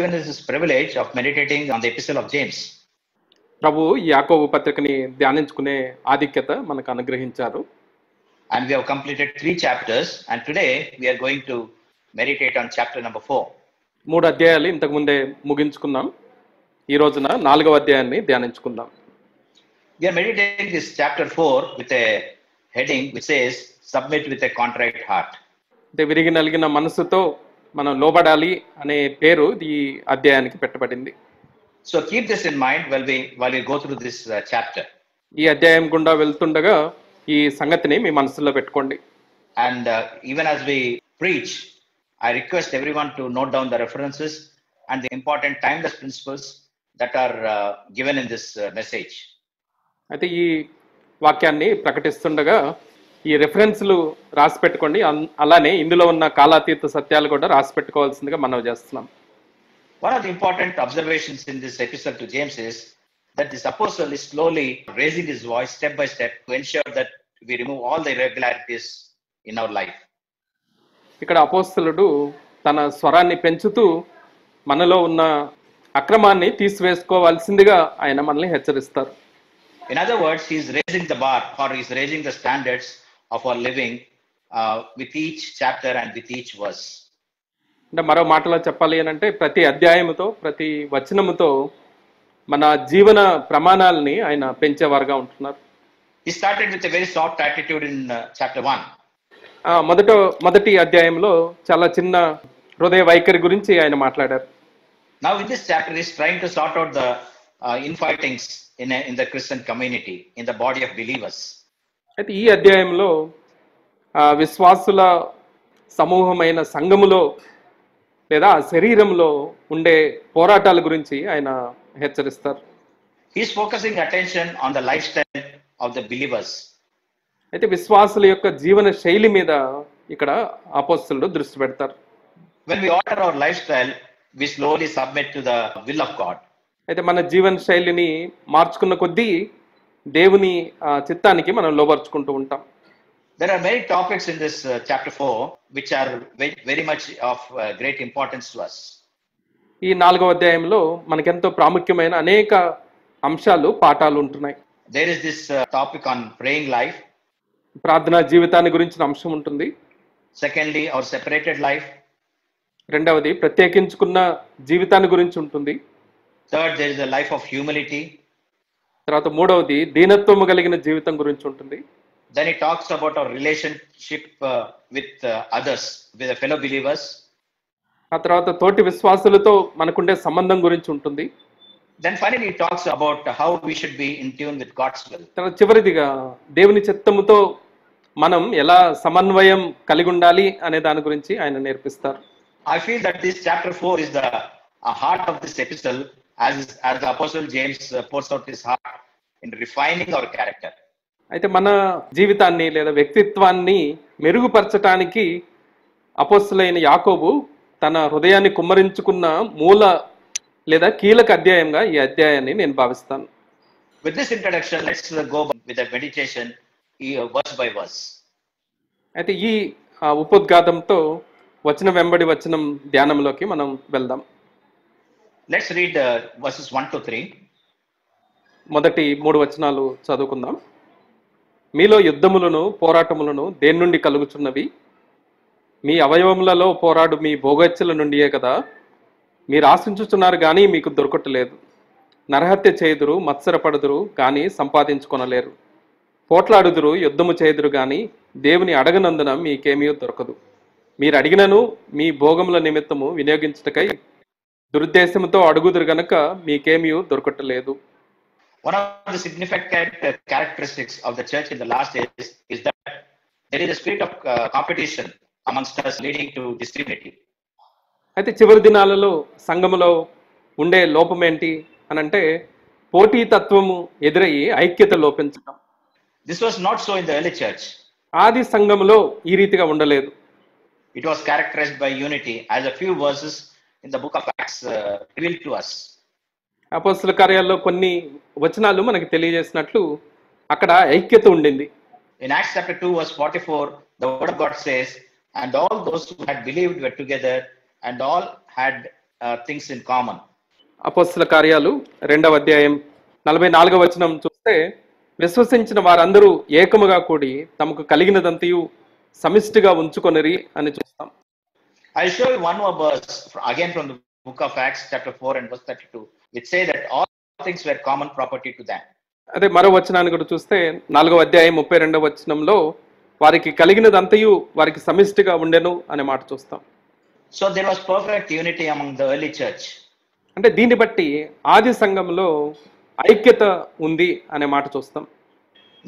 given us this privilege of meditating on the epistle of James. ప్రభు యాకోబు పత్రికని ధ్యానించుకునే ఆధిక్యత మనకు అనుగ్రహించారు. And we have completed 3 chapters, and today we are going to meditate on chapter number 4. 3 అధ్యాయాలు ఇంతకు ముందే ముగించుకున్నాం. ఈ రోజున 4వ అధ్యాయాన్ని ధ్యానించుకుందాం. We are meditating this chapter 4 with a heading which says submit with a contrite heart. అంటే విరిగి నలిగిన మనసుతో మనం లోబడాలి అనే పేరు ఈ అధ్యాయానికి పెట్టబడింది. So keep this in mind while we go through this chapter. ఈ అధ్యాయం గుండా వెళ్తుండగా ఈ సంగతిని మీ మనసులో పెట్టుకోండి. And even as we preach, I request everyone to note down the references and the important timeless principles that are given in this message. అయితే ఈ వాక్యాన్ని ప్రకటిస్తుండగా ఈ రెఫరెన్స్లు రాసి పెట్టుకోండి. అలానే ఇందులో ఉన్న కాలాతీత సత్యాలు కూడా రాసి పెట్టుకోవాల్సిందిగా మనవి చేస్తున్నాం. One of the important observations in this epistle to James is that this apostle is slowly raising his voice step by step to ensure that we remove all the irregularities in our life. ఇక్కడ అపోస్తలుడు తన స్వరాన్ని పెంచుతూ మనలో ఉన్న అక్రమాన్ని తీసివేసుకోవాల్సిందిగా ఆయన మనల్ని హెచ్చరిస్తారు. In other words, he is raising the bar, or he is raising the standards of our living with each chapter and with each verse. అంటే మరో మాటలో చెప్పాలి అని అంటే ప్రతి అధ్యాయముతో ప్రతి వచనముతో మన జీవన ప్రమాణాలని ఆయన పెంచేవారుగా ఉంటున్నారు. He started with a very soft attitude in chapter 1. మొదటి అధ్యాయంలో చాలా చిన్న హృదయ వైఖరి గురించి ఆయన మాట్లాడారు. Now in this chapter he is trying to sort out the infightings in the Christian community, in the body of believers. అయితే ఈ అధ్యాయంలో విశ్వాసుల సమూహమైన సంఘములో లేదా శరీరంలో ఉండే పోరాటాల గురించి ఆయన హెచ్చరిస్తారు. He is focusing attention on the lifestyle of the believers. అయితే విశ్వాసుల యొక్క జీవన శైలి మీద ఇక్కడ అపోస్తలుడు దృష్టి పెడతారు. When we alter our lifestyle, we slowly submit to the will of God. అయితే మన జీవన శైలిని మార్చుకున్న కొద్దీ దేవుని చిత్తానికి మనం లోబర్చుకుంటూ ఉంటాం. There are many topics in this chapter 4 which are very much of great importance to us. ఈ 4వ అధ్యాయంలో మనకెంతో ప్రాముఖ్యమైన అనేక అంశాలు పాఠాలు ఉంటున్నాయి. There is this topic on praying life. ప్రార్థనా జీవితాన్ని గురించిన అంశం ఉంటుంది. Secondly, our separated life. రెండవది ప్రత్యేకించుకున్న జీవితాన్ని గురించి ఉంటుంది. Third, there is a life of humility. తర్వాత మూడవది దీనత్వము కలిగిన జీవితం గురించి ఉంటుంది. Then he talks about our relationship with others, with the fellow believers. ఆ తర్వాత తోటి విశ్వాసులతో మనకుండే సంబంధం గురించి ఉంటుంది. Then finally he talks about how we should be in tune with God's will. తర్వాత చివరిదిగా దేవుని చిత్తముతో మనం ఎలా సమన్వయం కలిగి ఉండాలి అనే దాని గురించి ఆయన నేర్పిస్తారు. I feel that this chapter 4 is the heart of this epistle as the apostle James pours out his heart in refining our character. అయితే మన జీవితాన్ని లేదా వ్యక్తిత్వాన్ని మెరుగుపరచడానికి అపోస్తలుడైన యాకోబు తన హృదయాన్ని కుమ్మరించుకున్న మూల లేదా కీలక అధ్యాయంగా ఈ అధ్యాయాన్ని నేను భావిస్తాను. With this introduction, let's go with a meditation verse by verse. అయితే ఈ ఉపోద్ఘాతంతో వచనం వెంబడి వచనం ధ్యానంలోకి మనం వెళ్దాం. Let's read verses 1 to 3. మొదటి 3 వచనాలు చదువుకుందాం. మీలో యుద్ధములను పోరాటములను దేని నుండి కలుగుచున్నవి? మీ అవయవములలో పోరాడు మీ భోగచ్చల నుండియే కదా. మీరు ఆశించుచున్నారు కానీ మీకు దొరకట్లేదు. నరహత్య చేయుదురు, మత్సరపడుదురు కానీ సంపాదించుకొనలేరు. పోట్లాడుదురు, యుద్ధము చేయుదురు కానీ దేవుని అడగనందున మీకేమీ దొరకదు. మీరు అడిగినను మీ భోగముల నిమిత్తము వినియోగించుటకై దురుద్దేశముతో అడుగుదురు గనక మీకేమీ దొరకట్లేదు. One of the significant characteristics of the church in the last days is that there is a spirit of competition amongst us leading to disunity. అయితే చివరి దినాలలో సంఘములో ఉండే లోపం ఏంటి అని అంటే పోటీ తత్వము ఎదురయ్యి ఐక్యత లోపించడం. This was not so in the early church. ఆది సంఘములో ఈ రీతిగా ఉండలేదు. It was characterized by unity, as a few verses in the book of Acts revealed to us. అపోస్తల కార్యాల్లో కొన్ని వచనాలు మనకి తెలియజేసినట్లు అక్కడ ఐక్యత ఉండింది. In Acts chapter 2 verse 44, the word of God says, and all those who had believed were together and all had things in common. అపోస్తల కార్యాలు 2వ అధ్యాయం 44వ వచనం చూస్తే, విశ్వసించిన వారందరూ ఏకముగా కూడి తమకు కలిగినదంతయు సమిష్టిగా ఉంచుకొనిరి అని చూస్తాం. I'll show you one more verse again from the book of Acts chapter 4 and verse 32, which say that all things were common property to them. అదే మరో వచనాన్ని కూడా చూస్తే 4వ అధ్యాయం 32వ వచనంలో వారికి కలిగినదంతయు వారికి సమిష్టిగా ఉండెను అనే మాట చూస్తాం. So there was perfect unity among the early church. అంటే దీన్ని బట్టి ఆది సంఘంలో ఐక్యత ఉంది అనే మాట చూస్తాం.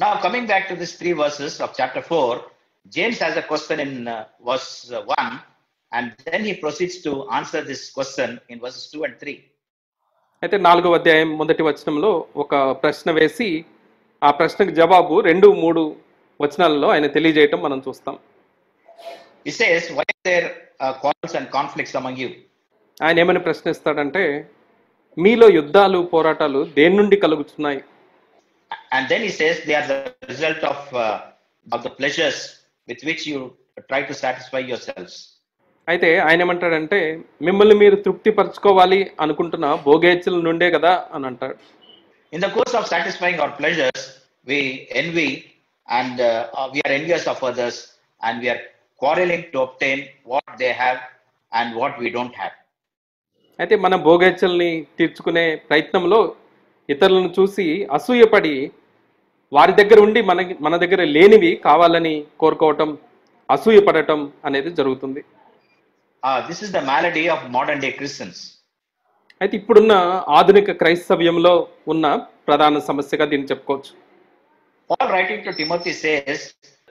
Now coming back to these 3 verses of chapter 4, James has a question in verse 1, and then he proceeds to answer this question in verses 2 and 3. అయితే 4వ అధ్యాయం మొదటి వచనంలో ఒక ప్రశ్న వేసి ఆ ప్రశ్నకు జవాబు 2-3 వచనాలలో ఆయన తెలియజేయటం మనం చూస్తాం. He says, why are there quarrels and conflicts among you? ఆయన ఏమని ప్రశ్నిస్తాడంటే, మీలో యుద్ధాలు పోరాటాలు దేని నుండి కలుగుతున్నాయి? And then he says they are the result of the pleasures with which you try to satisfy yourselves. అయితే ఆయన ఏమంటాడంటే, మిమ్మల్ని మీరు తృప్తి పరచుకోవాలి అనుకుంటున్న భోగేచ్ఛల నుండే కదా అని అంటాడు. In the course of satisfying our pleasures, we envy and we are envious of others, and we are quarreling to obtain what they have and what we don't have. అయితే మన భోగేచ్ఛల్ని తీర్చుకునే ప్రయత్నంలో ఇతరులను చూసి అసూయపడి వారి దగ్గర ఉండి మన దగ్గర లేనివి కావాలని కోరుకోవటం, అసూయపడటం అనేది జరుగుతుంది. This is the malady of modern day Christians. అయితే ఇప్పుడున్న ఆధునిక క్రైస్తవ్యంలో ఉన్న ప్రధాన సమస్యగా దీన్ని చెప్పుకోవచ్చు. Paul writing to Timothy says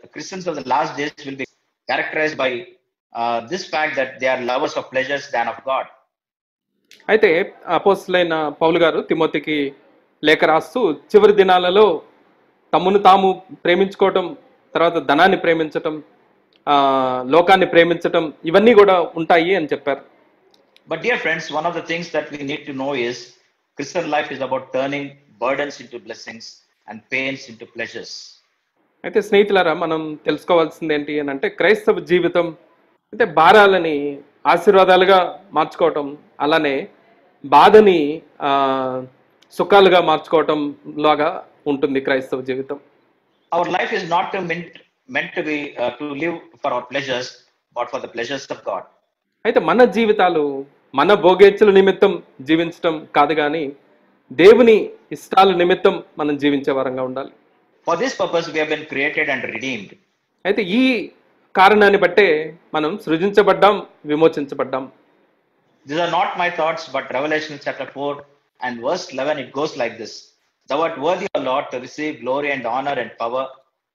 the Christians of the last days will be characterized by this fact that they are lovers of pleasures than of God. అయితే అపోస్తలుడైన పౌలు గారు తిమోతికి లేఖ రాస్తూ, చివరి దినాలలో తమను తాము ప్రేమించుకోవటం, తర్వాత ధనాన్ని ప్రేమించటం, లోకాన్ని ప్రేమించటం, ఇవన్నీ కూడా ఉంటాయి అని చెప్పారు. But dear friends, one of the things that we need to know is Christian life is about turning burdens into blessings and pains into pleasures. అయితే స్నేహితులారా, మనం తెలుసుకోవాల్సింది ఏంటి అని అంటే, క్రైస్తవ జీవితం అంటే భారాలని ఆశీర్వాదాలుగా మార్చుకోవటం, అలానే బాధని సుఖాలుగా మార్చుకోవటం లాగా ఉంటుంది క్రైస్తవ జీవితం. Our life is not meant to be to live for our pleasures, but for the pleasures of God. అయితే మన జీవితాలు మన భోగేచ్ఛల నిమిత్తం జీవించటం కాదు కానీ దేవుని ఇష్టాల నిమిత్తం మనం జీవించే వారంగా ఉండాలి. For this purpose we have been created and redeemed. అయితే ఈ కారణాన్ని బట్టే మనం సృజించబడ్డాం, విమోచించబడ్డాం. These are not my thoughts, but Revelation chapter 4 and verse 11, it goes like this. Thou art worthy, O Lord, to receive glory and honor and power,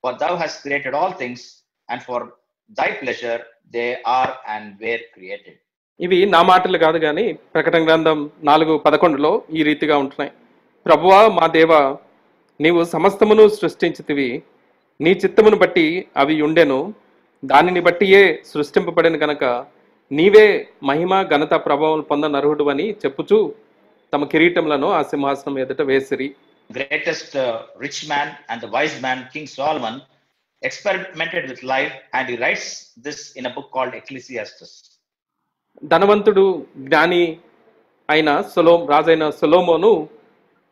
for thou hast created all things, and for thy pleasure they are and were created. ఇవి నా మాటలు కాదు కానీ ప్రకటన గ్రంథం 4:11లో ఈ రీతిగా ఉంటున్నాయి. ప్రభువా మా దేవా, నీవు సమస్తమును సృష్టించితివి, నీ చిత్తమును బట్టి అవి ఉండెను, దానిని బట్టియే సృష్టింపబడిన గనక నీవే మహిమ ఘనత ప్రభావం పొందనర్హుడు అని చెప్పుచూ తమ కిరీటములను ఆ సింహాసనం ఎదుట వేసిరి. Greatest rich man and the wise man, King Solomon, experimented with life, and he writes this in a book called Ecclesiastes. ధనవంతుడు జ్ఞాని అయిన రాజైన సొలొమోను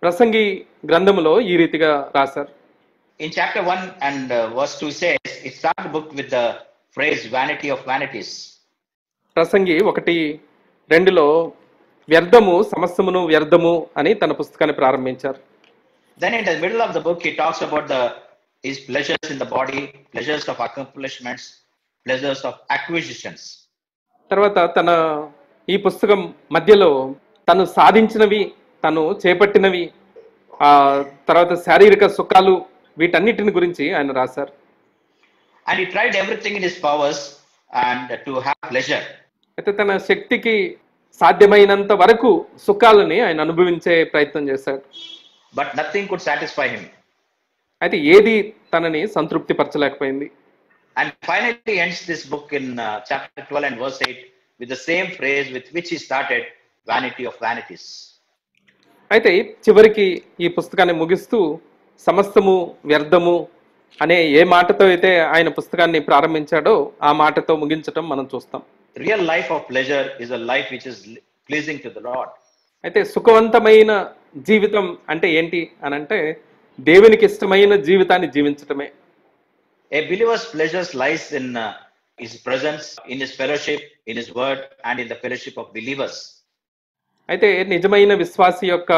ప్రసంగి గ్రంథములో ఈ రీతిగా రాశారు. In chapter 1 and verse 2 says, it starts the book with the phrase vanity of vanities. ప్రసంగి 1:2లో వ్యర్థము సమస్తమును వ్యర్థము అని తన పుస్తకాన్ని ప్రారంభించారు. Then in the middle of the book he talks about his pleasures in the body, pleasures of accomplishments, pleasures of acquisitions. తర్వాత తన ఈ పుస్తకం మధ్యలో తను సాధించినవి, తను చేపట్టినవి, తర్వాత శారీరక సుఖాలు, వీటన్నిటిని గురించి ఆయన రాశారు. And he tried everything in his powers and to have pleasure. అయితే తన శక్తికి సాధ్యమైనంత వరకు సుఖాలని ఆయన అనుభవించే ప్రయత్నం చేశాడు. But nothing could satisfy him. అయితే ఏది తనని సంతృప్తి పరచలేకపోయింది. And finally he ends this book in chapter 12 and verse 8 with the same phrase with which he started, vanity of vanities. అయితే చివరికి ఈ పుస్తకాన్ని ముగిస్తూ సమస్తము వ్యర్థము అనే ఏ మాటతో అయితే ఆయన పుస్తకాన్ని ప్రారంభించాడో ఆ మాటతో ముగించటం మనం చూస్తాం. Real life of pleasure is a life which is pleasing to the Lord. అయితే సుఖవంతమైన జీవితం అంటే ఏంటి అని అంటే దేవునికి ఇష్టమైన జీవితాన్ని జీవించటమే. A believer's pleasures lies in his presence, in his fellowship, in his word, and in the fellowship of believers. అయితే నిజమైన విశ్వాసి యొక్క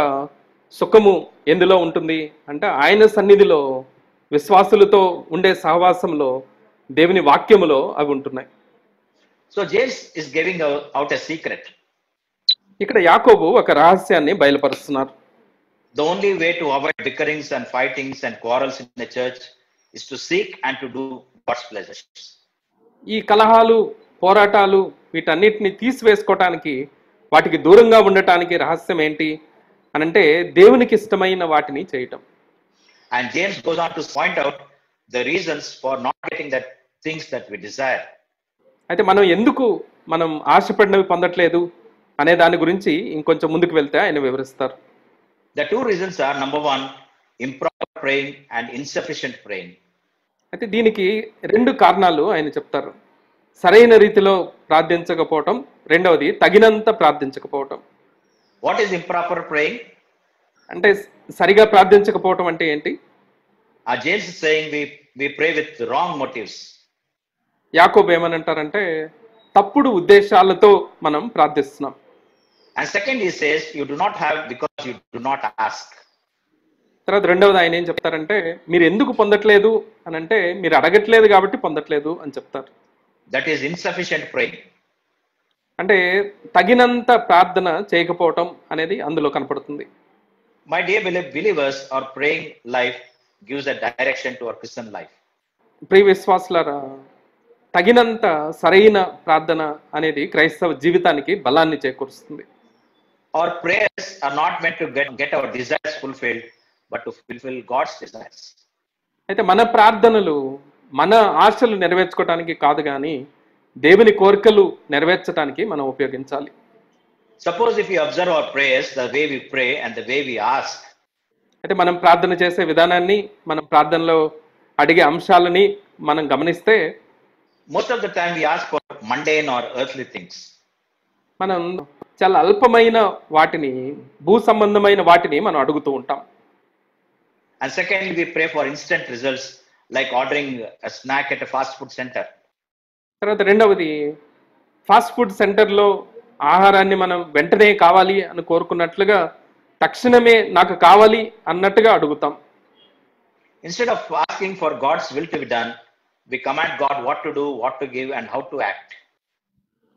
సుఖము ఎందులో ఉంటుంది అంటే ఆయన సన్నిధిలో విశ్వాసులతో ఉండే సహవాసంలో దేవుని వాక్యములో అవి ఉంటున్నాయి. So James is giving out a secret. ఇక్కడ యాకోబు ఒక రహస్యాన్ని బయలుపరుస్తున్నారు. The only way to avoid bickerings and fightings and quarrels in the church is to seek and to do God's pleasures. ఈ కలహాలు, పోరాటాలు వీటన్నిటిని తీసివేసుకోవటానికి, వాటికి దూరంగా ఉండటానికి రహస్యం ఏంటి అనంటే దేవునికి ఇష్టమైన వాటిని చేయటం. And James goes on to point out the reasons for not getting the things that we desire. అయితే మనం ఆశపడినవి పొందట్లేదు అనే దాని గురించి ఇంకొంచెం ముందుకు వెళ్తే ఆయన వివరిస్తారు. The two reasons are, number one, improper praying and insufficient praying. అయితే దీనికి రెండు కారణాలు ఆయన చెప్తారు. సరైన రీతిలో ప్రార్థించకపోవటం, రెండవది తగినంత ప్రార్థించకపోవటం. What is improper praying? అంటే సరిగా ప్రార్థించకపోవటం అంటే ఏంటి? James is saying we pray with wrong motives. యాకోబు ఏమనంటారంటే తప్పుడు ఉద్దేశాలతో మనం ప్రార్థిస్తున్నాం. And second, he says you do not have because you do not ask. తర్వాత రెండవది ఆయన ఏం చెప్తారంటే మీరు ఎందుకు పొందట్లేదు అని అంటే మీరు అడగట్లేదు కాబట్టి పొందట్లేదు అని చెప్తారు. That is insufficient praying. అంటే తగినంత ప్రార్థన చేయకపోవటం అనేది అందులో కనపడుతుంది. My dear believers, our praying life gives a direction to our Christian life. ప్రియ విశ్వాసులారా, తగినంత సరైన ప్రార్థన అనేది క్రైస్తవ జీవితానికి బలాన్ని చేకూరుస్తుంది. Our prayers are not meant to get our desires fulfilled, but to fulfill God's desires. అయితే మన ప్రార్థనలు మన ఆశలు నెరవేర్చుకోవడానికి కాదు కానీ దేవుని కోరికలు నెరవేర్చడానికి మనం ఉపయోగించాలి. Suppose if you observe our prayers, the way we pray and the way we ask. అయితే మనం ప్రార్థన చేసే విధానాన్ని, మనం ప్రార్థనలో అడిగే అంశాలని మనం గమనిస్తే Most of the time we ask for mundane or earthly things. మనం చాలా అల్పమైన వాటిని, భూ సంబంధమైన వాటిని మనం అడుగుతూ ఉంటాం. And secondly, we pray for instant results like ordering a snack at a fast food center. తర్వాత రెండవది, ఫాస్ట్ ఫుడ్ సెంటర్లో ఆహారాన్ని మనం వెంటనే కావాలి అని కోరుకున్నట్లుగా తక్షణమే నాకు కావాలి అన్నట్టుగా అడుగుతాం. Instead of asking for God's will to be done, we command God what to do, what to give, and how to act.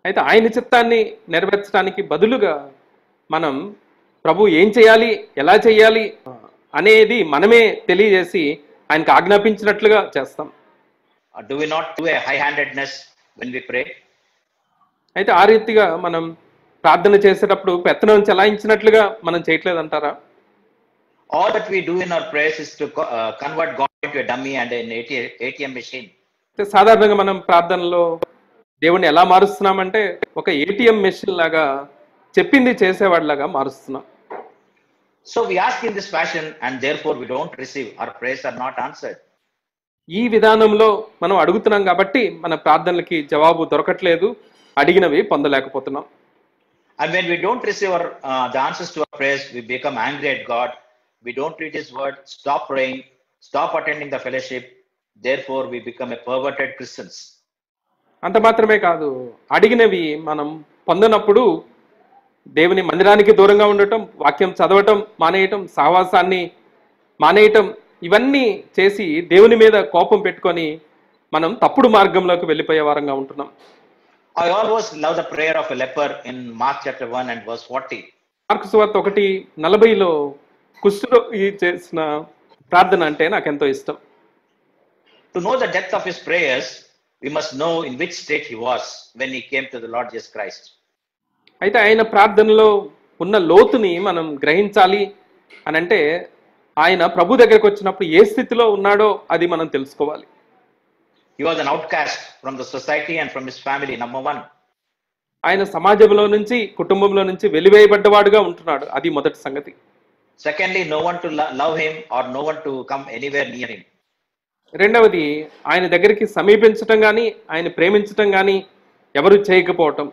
అయితే ఆయన చిత్తాన్ని నెరవేర్చడానికి బదులుగా మనం ప్రభు ఏం చేయాలి, ఎలా చేయాలి అనేది మనమే తెలియజేసి ఆయనకు ఆజ్ఞాపించినట్లుగా చేస్తాం. Do we not do a high-handedness when we pray? అయితే ఆ రీతిగా మనం ప్రార్థన చేసేటప్పుడు పెత్తనం చెలాయించినట్లుగా మనం చేయట్లేదంటారా? All that we do in our prayers is to convert God into a dummy and an ATM machine. సాధారణంగా మనం ప్రార్థనలో దేవుణ్ణి ఎలా మారుస్తున్నామంటే ఒక ఏటీఎం మెషిన్ లాగా చెప్పింది చేసేవాడిలాగా మారుస్తున్నాం. So we ask in this fashion and therefore we don't receive. Our prayers are not answered. ఈ విధానంలో మనం అడుగుతున్నాం కాబట్టి మన ప్రార్థనలకి జవాబు దొరకట్లేదు, అడిగినవి పొందలేకపోతున్నాం. And when we don't receive the answers to our prayers, we become angry at God. We don't read His word, stop praying, stop attending the fellowship. Therefore, we become a perverted Christians. అంత మాత్రమే కాదు, అడిగినవి మనం పొందనప్పుడు దేవుని మందిరానికి దూరంగా ఉండటం, వాక్యం చదవటం మానేయటం, సహవాసాన్ని మానేయటం, ఇవన్నీ చేసి దేవుని మీద కోపం పెట్టుకొని మనం తప్పుడు మార్గంలోకి వెళ్ళిపోయే వారంగా ఉంటున్నాం. I always love the prayer of a leper in Mark chapter 1 and verse 40. Mark సువార్త 1:40లో కుష్ఠరోగి చేసిన ప్రార్థన అంటే నాకు ఎంతో ఇష్టం. To know the depth of his prayers, we must know in which state he was when he came to the Lord Jesus Christ. అయితే ఆయన ప్రార్థనలో ఉన్న లోతుని మనం గ్రహించాలి అని అంటే ఆయన ప్రభు దగ్గరికి వచ్చినప్పుడు ఏ స్థితిలో ఉన్నాడో అది మనం తెలుసుకోవాలి. He was an outcast from the society and from his family, number one. ఆయన సమాజంలో నుంచి, కుటుంబంలో నుంచి వెలివేయబడ్డవాడుగా ఉంటున్నాడు, అది మొదటి సంగతి. Secondly, no one to love him or no one to come anywhere near him. రెండవది, ఆయన దగ్గరికి సమీపించటం కానీ ఆయన ప్రేమించటం కానీ ఎవరు చేయకపోవటం.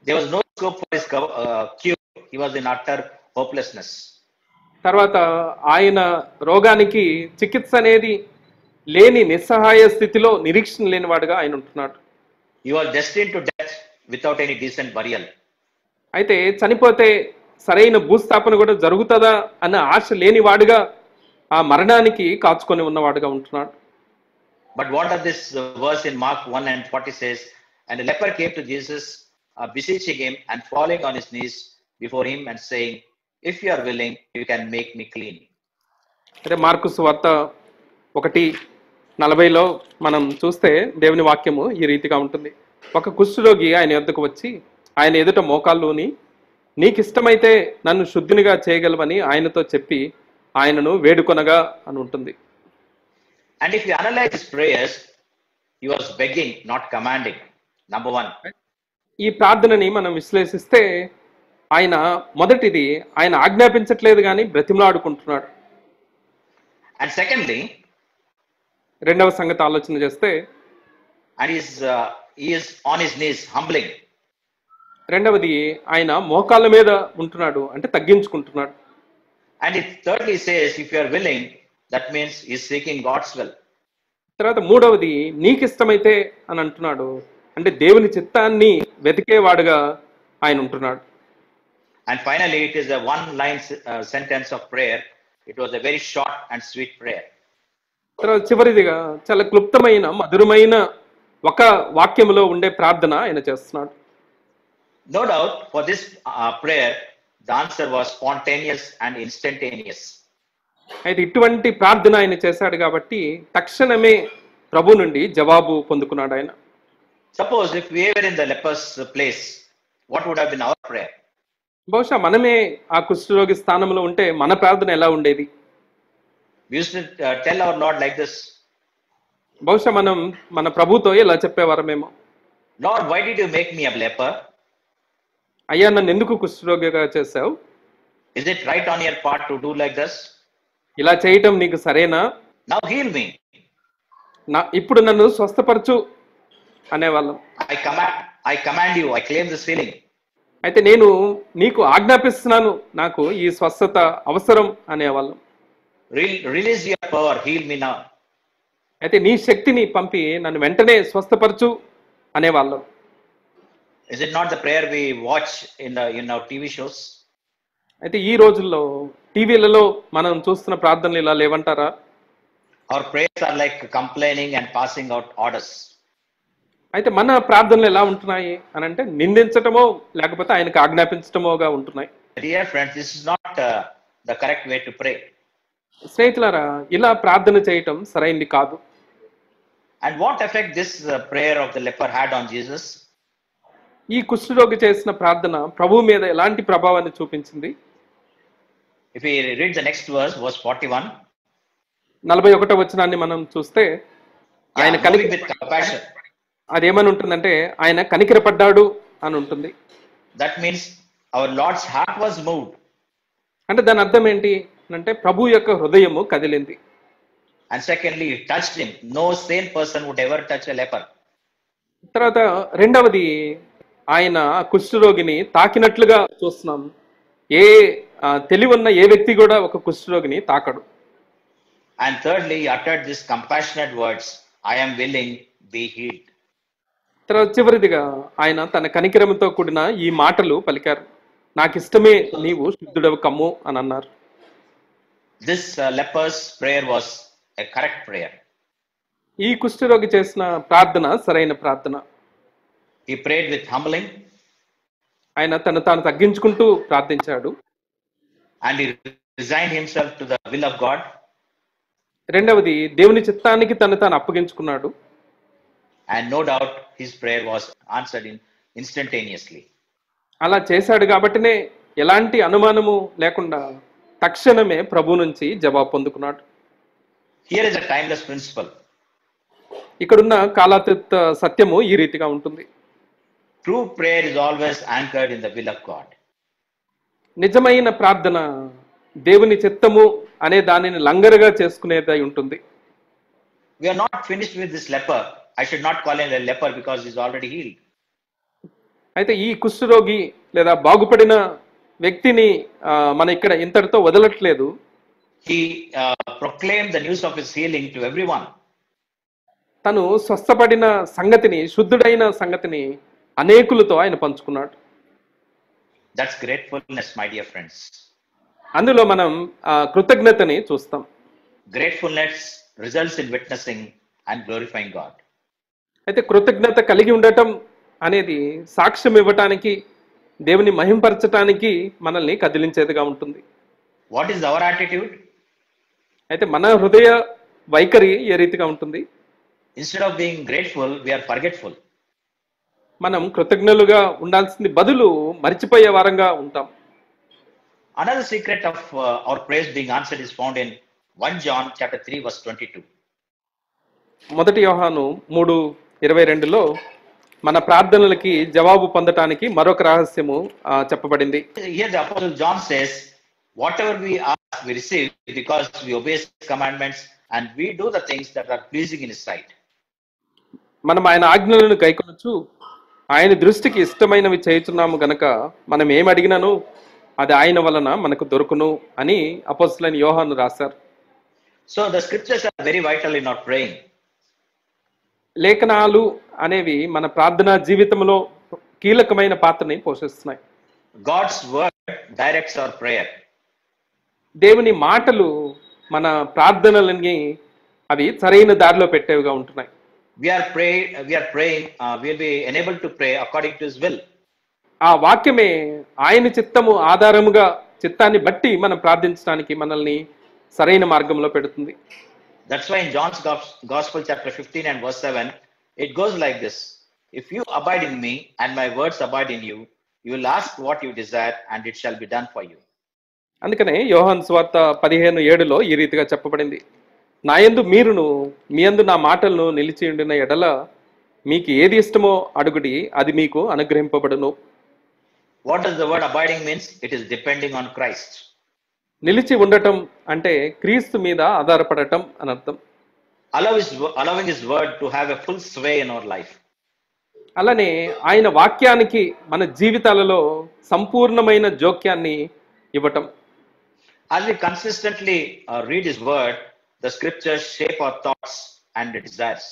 There was no scope for his cure. He was in utter hopelessness. తర్వాత ఆయన రోగానికి చికిత్స అనేది లేని నిస్సహాయ స్థితిలో నిరీక్షణ లేనివాడుగా ఆయన ఉంటున్నాడు. He was destined to death without any decent burial. అయితే చనిపోతే సరైన భూస్థాపన కూడా జరుగుతుందా అన్న ఆశ లేనివాడుగా ఆ మరణానికి కాచుకొని ఉన్నవాడుగా ఉంటున్నాడు. But what does this verse in Mark 1:40 says? And the leper came to Jesus, beseeching him and falling on his knees before him and saying, if you are willing, you can make me clean. అంటే mark సువార్త 1:40లో మనం చూస్తే దేవుని వాక్యము ఈ రీతిగా ఉంటుంది. ఒక కుష్ఠరోగి ఆయన యొద్దకు వచ్చి ఆయన ఎదుట మోకాళ్ళుని నీకు ఇష్టమైతే నన్ను శుద్ధినిగా చేయగలవని ఆయనతో చెప్పి ఆయనను వేడుకొనగా అని ఉంటుంది. And if you analyze his prayers, he was begging, not commanding. Number one. ఈ ప్రార్థనని మనం విశ్లేషిస్తే ఆయన మొదటిది ఆయన ఆజ్ఞాపించట్లేదు కానీ బ్రతిమలాడుకుంటున్నాడు. And secondly, రెండవ సంగతి ఆలోచన చేస్తే and he is on his knees, humbling. రెండవది ఆయన మోకాళ్ళ మీద ఉంటున్నాడు, అంటే తగ్గించుకుంటున్నాడు. And it thirdly says, if you are willing, that means he is seeking God's will. తర్వాత మూడవది నీకు ఇష్టమైతే అని అంటున్నాడు, అంటే దేవుని చిత్తాన్ని వెతికేవాడుగా ఆయన ఉంటున్నాడు. And finally, it is a one-line sentence of prayer. It was a very short and sweet prayer. తర్వాత చివరిదిగా చాలా క్లుప్తమైన మధురమైన ఒక వాక్యములో ఉండే ప్రార్థన ఆయన చేస్తున్నాడు. No doubt, for this prayer, the answer was spontaneous and instantaneous. అయితే ఇటువంటి ప్రార్థన ఆయన చేశాడు కాబట్టి తక్షణమే ప్రభు నుండి జవాబు పొందుకున్నాడు ఆయన. Suppose if we were in the leper's place, what would have been our prayer? బహుశా మనమే ఆ కుష్ఠరోగి స్థానంలో ఉంటే మన ప్రార్థన ఎలా ఉండేది? We used to tell our Lord like this. బహుశా మనం మన ప్రభుతో ఎలా చెప్పేవారమేమో, Lord, why did you make me a leper? అయ్యా నన్ను ఎందుకు కుష్ఠరోగిగా చేశావు? Is it right on your part to do like this? ఇలా చేయటం నీకు సరేనా? Now heal me. ఇప్పుడు నన్ను స్వస్థపరచు అనేవాళ్ళం. I command you. I claim this healing. అయితే నేను నీకు ఆజ్ఞాపిస్తున్నాను, నాకు ఈ స్వస్థత అవసరం అనేవాళ్ళం. Release your power. Heal me now. అయితే నీ శక్తిని పంపి నన్ను వెంటనే స్వస్థపరచు అనేవాళ్ళం. Is it not the prayer we watch in our TV shows? అయితే ఈ రోజుల్లో టీవీలలో మనం చూస్తున్న ప్రార్థనలు ఇలా లేవంటారా? Our prayers are like complaining and passing out orders. అయితే మన ప్రార్థనలు ఎలా ఉంటున్నాయి అని అంటే నిందించటమో లేకపోతే ఆయనకు ఆజ్ఞాపించటమోగా ఉంటున్నాయి. Dear friends, this is not the correct way to pray. స్నేహితులారా, ఇలా ప్రార్థన చేయటం సరైంది కాదు. And what effect this prayer of the leper had on Jesus? ఈ కుష్ఠరోగి చేసిన ప్రార్థన ప్రభు మీద ఎలాంటి ప్రభావాన్ని చూపించింది? If we read the next verse 41. 41వ వచనాన్ని మనం చూస్తే ఆయన compassion. అదేమని ఉంటుందంటే ఆయన కనికరపడ్డాడు అని ఉంటుంది. That means our Lord's heart was moved. అంటే దాని అర్థం ఏంటి అంటే ప్రభు యొక్క హృదయము కదిలింది. And secondly, he touched him. No sane person would ever touch a leper. తర్వాత రెండవది ఆయన కుష్ఠరోగిని తాకినట్లుగా చూస్తున్నాం. ఏ తెలివన్న ఏ వ్యక్తి కూడా ఒక కుష్ఠరోగిని తాకడు. And thirdly, he uttered these compassionate words, I am willing, be healed. తర్వాత చివరిదిగా ఆయన తన కనికరంతో కూడిన ఈ మాటలు పలికారు, నాకు ఇష్టమే నీవు శుద్ధుడవు కమ్ము అని అన్నారు. This leper's prayer was a correct prayer. ఈ కుష్ఠరోగి చేసిన ప్రార్థన సరైన ప్రార్థన. He prayed with humbling. ఆయన తను తాను తగ్గించుకుంటూ ప్రార్థించాడు. And he resigned himself to the will of God. రెండవది దేవుని చిత్తానికి తను తాను అప్పగించుకున్నాడు. And no doubt his prayer was answered instantaneously. అలా చేశాడు కాబట్టినే ఎలాంటి అనుమానము లేకుండా తక్షణమే ప్రభు నుంచి జవాబు పొందుకున్నాడు. Here is a timeless principle. ఇక్కడున్న కాలాతీత సత్యము ఈ రీతిగా ఉంటుంది. True prayer is always anchored in the will of God. నిజమైన ప్రార్థన దేవుని చిత్తము అనే దానిని లంగరుగా చేసుకునేదై ఉంటుంది. We are not finished with this leper. I should not call him a leper because he is already healed. అయితే ఈ కుష్ఠరోగి లేదా బాగుపడిన వ్యక్తిని మన ఇక్కడ ఇంతటితో వదలట్లేదు. He proclaimed the news of his healing to everyone. తను స్వస్థపడిన సంగతిని, శుద్ధుడైన సంగతిని అనేకులతో ఆయన పంచుకున్నాడు. That's gratefulness, my dear friends. అందులో మనం కృతజ్ఞతని చూస్తాం. Gratefulness results in witnessing and glorifying God. అయితే కృతజ్ఞత కలిగి ఉండటం అనేది సాక్ష్యం ఇవ్వటానికి, దేవుని మహింపరచటానికి మనల్ని కదిలించేదిగా ఉంటుంది. What is our attitude? అయితే మన హృదయ వైఖరి ఏ రీతిగా ఉంటుంది? Instead of being grateful, we are forgetful. మనం కృతజ్ఞులుగా ఉండాల్సింది బదులు మర్చిపోయే వారంగా ఉంటాం. Another secret of our praise being answered is found in 1 John chapter 3 verse 22. మొదటి యోహాను 3:22లో మన ప్రార్థనలకి జవాబు పొందటానికి మరొక రహస్యము చెప్పబడింది. Here the apostle John says, whatever we ask we receive because we obey his commandments and we do the things that are pleasing in his sight. మనం ఆయన ఆజ్ఞలను గైకొనొచ్చు, ఆయన దృష్టికి ఇష్టమైనవి చేయుచున్నాము గనక మనం ఏం అడిగినాను అది ఆయన వలన మనకు దొరుకును అని అపోస్తలుడైన యోహాను రాశారు. So the scriptures are very vital in our praying. లేఖనాలు అనేవి మన ప్రార్థనా జీవితంలో కీలకమైన పాత్రని పోషిస్తున్నాయి. God's word directs our prayer. దేవుని మాటలు మన ప్రార్థనలని అవి సరైన దారిలో పెట్టేవిగా ఉంటున్నాయి. We are praying, we'll be enabled to pray according to his will. ఆ వాక్యమే ఆయన చిత్తము ఆధారముగా, చిత్తాన్ని బట్టి మనం ప్రార్థించడానికి మనల్ని సరైన మార్గంలో పెడుతుంది. That's why in John's Gospel chapter 15 and verse 7, it goes like this. If you abide in me and my words abide in you, you will ask what you desire and it shall be done for you. అందుకనే యోహాను సువార్త 15:7లో ఈ రీతిగా చెప్పబడింది, నా యందు మీరును మీ యందు నా మాటలను నిలిచి ఉండిన ఎడల మీకు ఏది ఇష్టమో అడుగుడి, అది మీకు అనుగ్రహింపబడును. What does the word abiding means? It is depending on Christ. నిలిచి ఉండటం అంటే క్రీస్తు మీద ఆధారపడటం అని అర్థం. Allowing his word to have a full sway in our life. అలానే ఆయన వాక్యానికి మన జీవితాలలో సంపూర్ణమైన జోక్యాన్ని ఇవ్వటం. As we consistently read his word, the scriptures shape our thoughts and desires.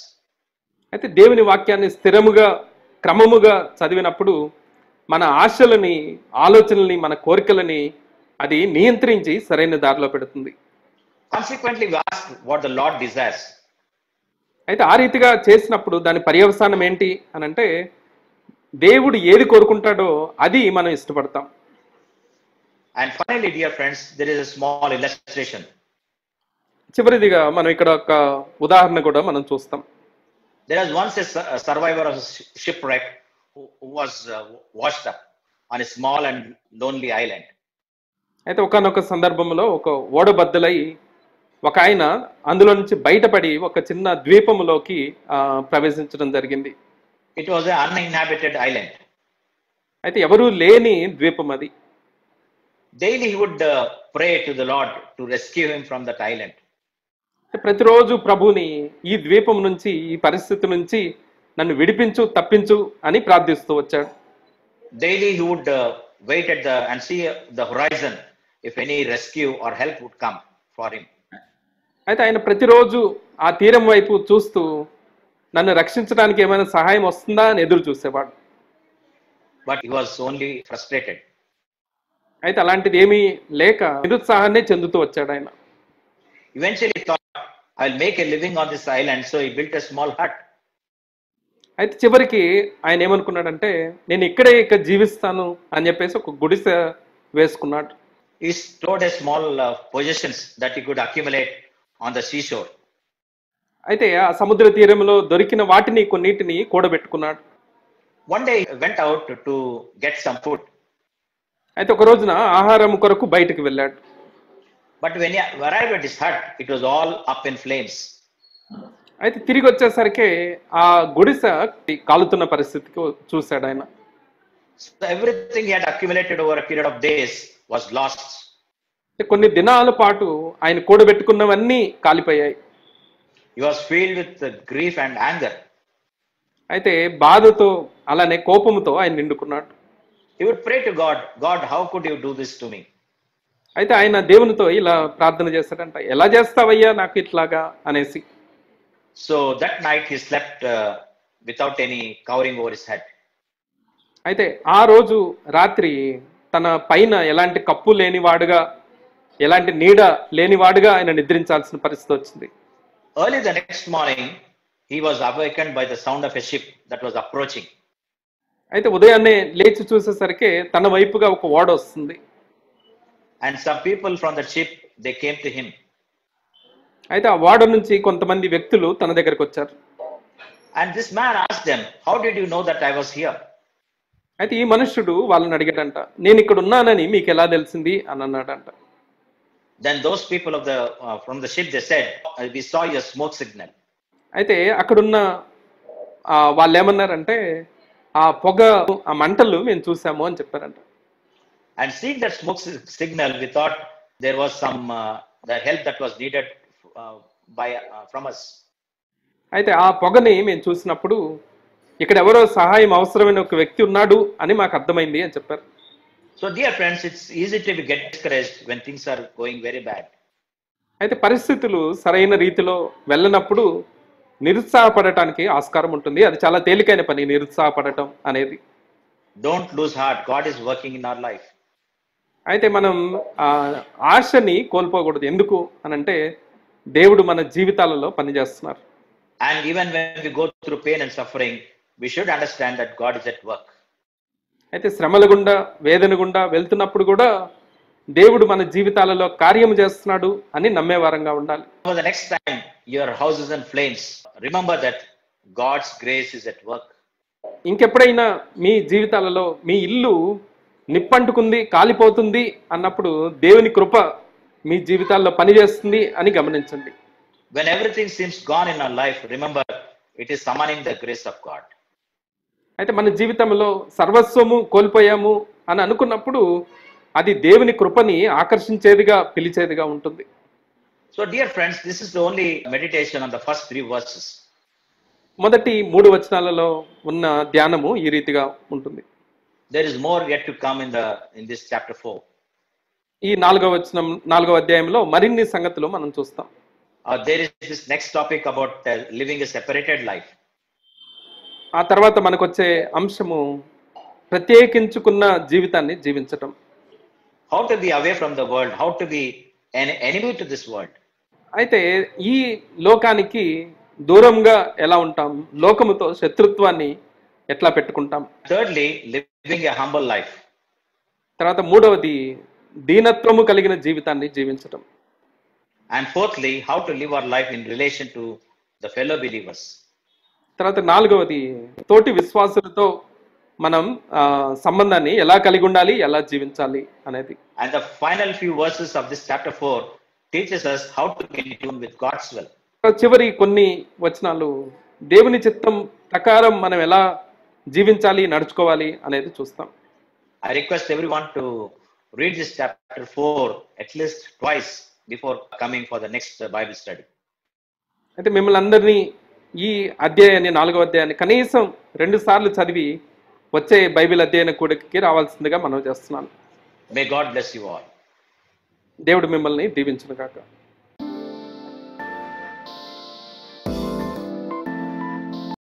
అయితే దేవుని వాక్యాన్ని స్థిరముగా, క్రమముగా చదివినప్పుడు మన ఆశలని, ఆలోచనల్ని, మన కోరికలని అది నియంత్రించి సరైన దారిలో పెడుతుంది. Consequently, we ask what the Lord desires. అయితే ఆ రీతిగా చేసినప్పుడు దాని పర్యవసానం ఏంటి అని అంటే, దేవుడు ఏది కోరుకుంటాడో అది మనం ఇష్టపడతాం. And finally, dear friends, there is a small illustration. చివరిదిగా మనం ఇక్కడ ఒక ఉదాహరణ కూడా మనం చూస్తాం. There was once a survivor of a shipwreck who was washed up on a small and lonely island. అయితే ఒకానొక సందర్భంలో ఒక ఓడబద్దలై ఒక ఆయన అందులో నుంచి బయటపడి ఒక చిన్న ద్వీపములోకి ప్రవేశించడం జరిగింది. It was an uninhabited island. అయితే ఎవరూ లేని ద్వీపం అది. Daily he would pray to the Lord to rescue him from that island. ప్రతిరోజు ప్రభుని ఈ ద్వీపం నుంచి, ఈ పరిస్థితి నుంచి నన్ను విడిపించు, తప్పించు అని ప్రార్థిస్తూ వచ్చాడు. Daily he would wait at and see the horizon if any rescue or help would come for him. అయితే ఆయన ప్రతిరోజు ఆ తీరం వైపు చూస్తూ నన్ను రక్షించడానికి ఏమైనా సహాయం వస్తుందా అని ఎదురు చూసేవాడు. But he was only frustrated. అయితే అలాంటిది ఏమీ లేక నిరుత్సాహాన్ని చెందుతూ వచ్చాడు ఆయన. Eventually he thought, I'll make a living on this island, so he built a small hut. అయితే చివరికి ఆయన ఏమనుకున్నాడంటే, నేను ఇక్కడే జీవిస్తాను అని చెప్పేసి ఒక గుడిసె వేసుకున్నాడు. He stored a small possessions that he could accumulate on the seashore. అయితే ఆ సముద్ర తీరంలో దొరికిన వాటిని కొన్నిటిని కూడబెట్టుకున్నాడు. One day he went out to get some food. అయితే ఒక రోజున ఆహారం కొరకు బయటకు వెళ్ళాడు. But when he arrived at his hut, it was all up in flames. అయితే తిరిగి వచ్చేసరికి ఆ గుడిసె కాలుతున్న పరిస్థితికి చూశాడు ఆయన. So everything he had accumulated over a period of days was lost. కొన్ని దినాల పాటు ఆయన కూడబెట్టుకున్నవన్నీ కాలిపోయాయి. He was filled with grief and anger. అయితే బాధతో అలానే కోపంతో ఆయన నిండుకున్నాడు. He would pray to God, God, how could you do this to me? అయితే ఆయన దేవునితో ఇలా ప్రార్థన చేస్తాడంట, ఎలా చేస్తావయ్యా నాకు ఇట్లాగా అనేసి. So that night he slept without any covering over his head. అయితే ఆ రోజు రాత్రి తన పైన ఎలాంటి కప్పు లేనివాడుగా, ఎలాంటి నీడ లేనివాడుగా ఆయన నిద్రించాల్సిన పరిస్థితి వచ్చింది. Early the next morning, he was awakened by the sound of a ship that was approaching. అయితే ఉదయాన్నే లేచి చూసేసరికి తన వైపుగా ఒక ఓడ వస్తుంది. And some people from the ship, they came to him. అయితే ఆ ఓడ నుంచి కొంతమంది వ్యక్తులు తన దగ్గరకు వచ్చారు. And this man asked them, how did you know that I was here? అయితే ఈ మనుష్యుడు వాళ్ళని అడిగాడంట, నేను ఇక్కడ ఉన్నానని మీకు ఎలా తెలిసింది అని అన్నాడంట. Then those people of the from the ship, they said, we saw your smoke signal. అయితే అక్కడున్న వాళ్ళు ఏమన్నారంటే, ఆ పొగ, ఆ మంటలు మేము చూసాము అని చెప్పారంట. And seeing that smoke signal, we thought there was some the help that was needed from us. అయితే ఆ పొగని మేము చూసినప్పుడు ఇక్కడ ఎవరో సహాయం అవసరమైన ఒక వ్యక్తి ఉన్నాడు అని మాకు అర్థమైంది అని చెప్పారు. So dear friends, it's easy to get discouraged when things are going very bad. అయితే పరిస్థితులు సరైన రీతిలో వెళ్ళనప్పుడు నిరుత్సాహపడటానికి ఆస్కారం ఉంటుంది. అది చాలా తేలికైన పని, నిరుత్సాహపడటం అనేది. Don't lose heart. God is working in our life. అయితే మనం ఆశని కోల్పోకూడదు. ఎందుకు అనంటే దేవుడు మన జీవితాలలో పనిచేస్తున్నారు. And even when we go through pain and suffering, we should understand that God is at work. అయితే శ్రమల గుండా, వేదన గుండా వెళ్తున్నప్పుడు కూడా దేవుడు మన జీవితాలలో కార్యము చేస్తున్నాడు అని నమ్మేవారంగా ఉండాలి. For the next time your house is in flames, remember that God's grace is at work. ఇంకెప్పుడైనా మీ జీవితాలలో మీ ఇల్లు నిప్పంటుకుంది, కాలిపోతుంది అన్నప్పుడు దేవుని కృప మీ జీవితాల్లో పనిచేస్తుంది అని గమనించండి. When everything seems gone in our life, remember it is summoning the grace of God. అయితే మన జీవితంలో సర్వస్వము కోల్పోయాము అని అనుకున్నప్పుడు అది దేవుని కృపని ఆకర్షించేదిగా, పిలిచేదిగా ఉంటుంది. So dear friends, this is the only meditation on the first 3 verses. మొదటి 3 వచనాలలో ఉన్న ధ్యానము ఈ రీతిగా ఉంటుంది. There is more yet to come in this chapter 4. ఈ 4వ అధ్యాయంలో మరిన్ని సంగతులు మనం చూస్తాం. There is this next topic about living a separated life. ఆ తర్వాత మనకు వచ్చే అంశము ప్రత్యేకించుకున్న జీవితాన్ని జీవించటం. How to be away from the world, how to be an enemy to this world. అయితే ఈ లోకానికి దూరంగా ఎలా ఉంటాం, లోకముతో శత్రుత్వాన్ని ఎట్లా పెట్టుకుంటాం. Thirdly, living a humble life. తర్వాత 3వది దీనత్వము కలిగిన జీవితాన్ని జీవించటం. And fourthly, how to live our life in relation to the fellow believers. తర్వాత 4వది తోటి విశ్వాసులతో మనం సంబంధాన్ని ఎలా కలిగి ఉండాలి, ఎలా జీవించాలి అనేది. And the final few verses of this chapter 4 teaches us how to be in tune with God's will. చివరి కొన్ని వచనాలు దేవుని చిత్తం ప్రకారం మనం ఎలా జీవించాలి, నడుచుకోవాలి అనేది చూస్తాం. I request everyone to read this chapter 4 at least twice before coming for the next Bible study. అయితే మిమ్మల్ని అందరినీ ఈ అధ్యాయాన్ని, 4వ అధ్యాయాన్ని కనీసం 2 సార్లు చదివి వచ్చే బైబిల్ అధ్యయన కూడికకి రావాల్సిందిగా మనం చేస్తున్నాను. May God bless you all. దేవుడు మిమ్మల్ని దీవించును గాక.